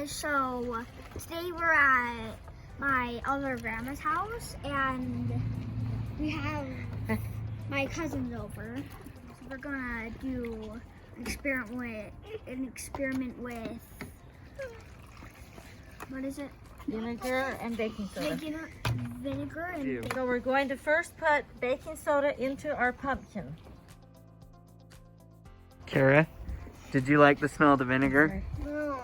guys, so today we're at my other grandma's house and we have my cousins over. So we're gonna do an experiment with what is it? Vinegar and baking soda. Vinegar and So we're going to first put baking soda into our pumpkin. Kara, did you like the smell of the vinegar? No.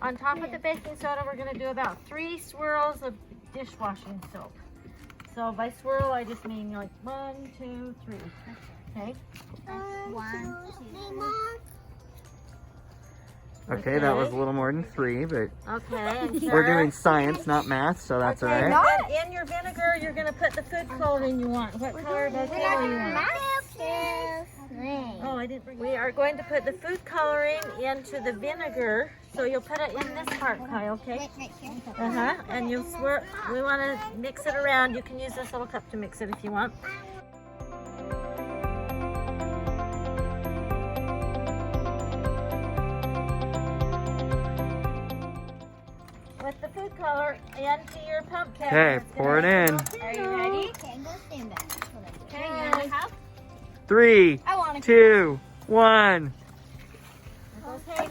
On top of the baking soda, we're going to do about 3 swirls of dishwashing soap. So by swirl, I just mean like 1, 2, 3. Okay? 1, 2. Okay, that was a little more than 3, but Okay. And we're doing science, not math, so that's okay, all right. and then in your vinegar, you're going to put the food coloring you want. What color of volcano you want? Oh, I didn't bring. We are going to put the food coloring into the vinegar. So you'll put it in this part, Kyle, okay? And you'll swirl. We want to mix it around. You can use this little cup to mix it if you want. With the food color into your pumpkin. Okay, pour it in. Are you ready? Okay, go stand back. Okay, you have? 3, 2, 1. Okay.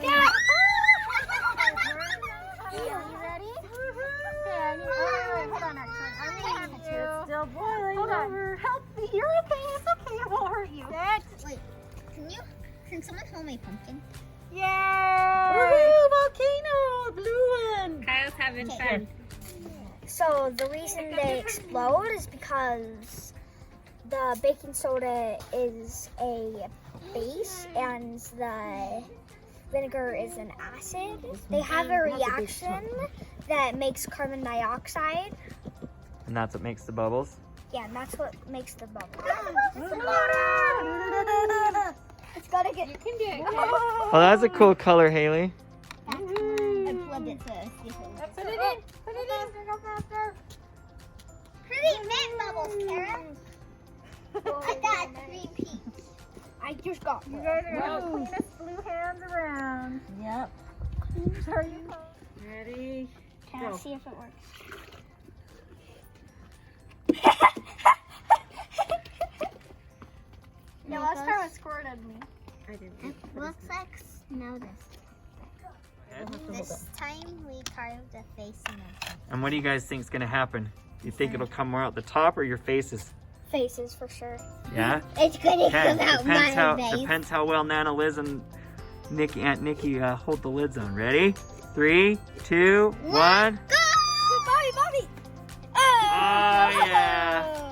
You ready? Hold on, It's still boiling. Hold on. over. Help me. You're okay. It's okay. It won't hurt you. Wait, can someone hold my pumpkin? Yay! Woohoo! Volcano! Blue one! Kyle's having fun. So the reason they explode is because the baking soda is a base and the vinegar is an acid. They have a reaction that makes carbon dioxide. And that's what makes the bubbles. Yeah, and that's what makes the bubble. It's gotta get. You can do it. Oh, that's a cool color, Haley. I plugged it to see if it works. Put it in. Put it in. Go faster. Pretty mint bubbles, Kara. I got 3 peaks. I just got. You guys are gonna have the cleanest blue hands around. Yep. Are you ready? Can I Go. see if it works? Yeah, last time it squirted me. I didn't. It looks like snow this time we carved a face in it. And what do you guys think is going to happen? You think it'll come more out the top or your faces? Faces for sure. Yeah? It's gonna Okay, come out my face. depends how well Nana, Liz, and Aunt Nikki hold the lids on. Ready? 3, 2, 1. Go! Bobby, Bobby! Oh, yeah.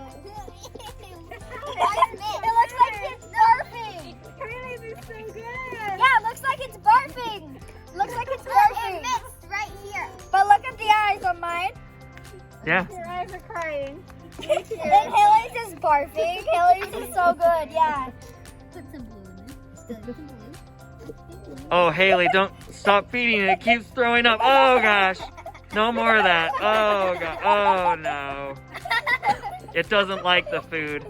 It looks like it's barfing. Kylie, this is so good. Yeah, it looks like it's barfing. Looks like it's barfing. It mixed right here. But look at the eyes on mine. Yeah. Your eyes are crying. And Haley's is barfing. Haley's is so good, yeah. Put some blue in there. Still some blue. Oh, Haley, don't stop feeding it. It keeps throwing up. Oh, gosh. No more of that. Oh, God. Oh, no. It doesn't like the food.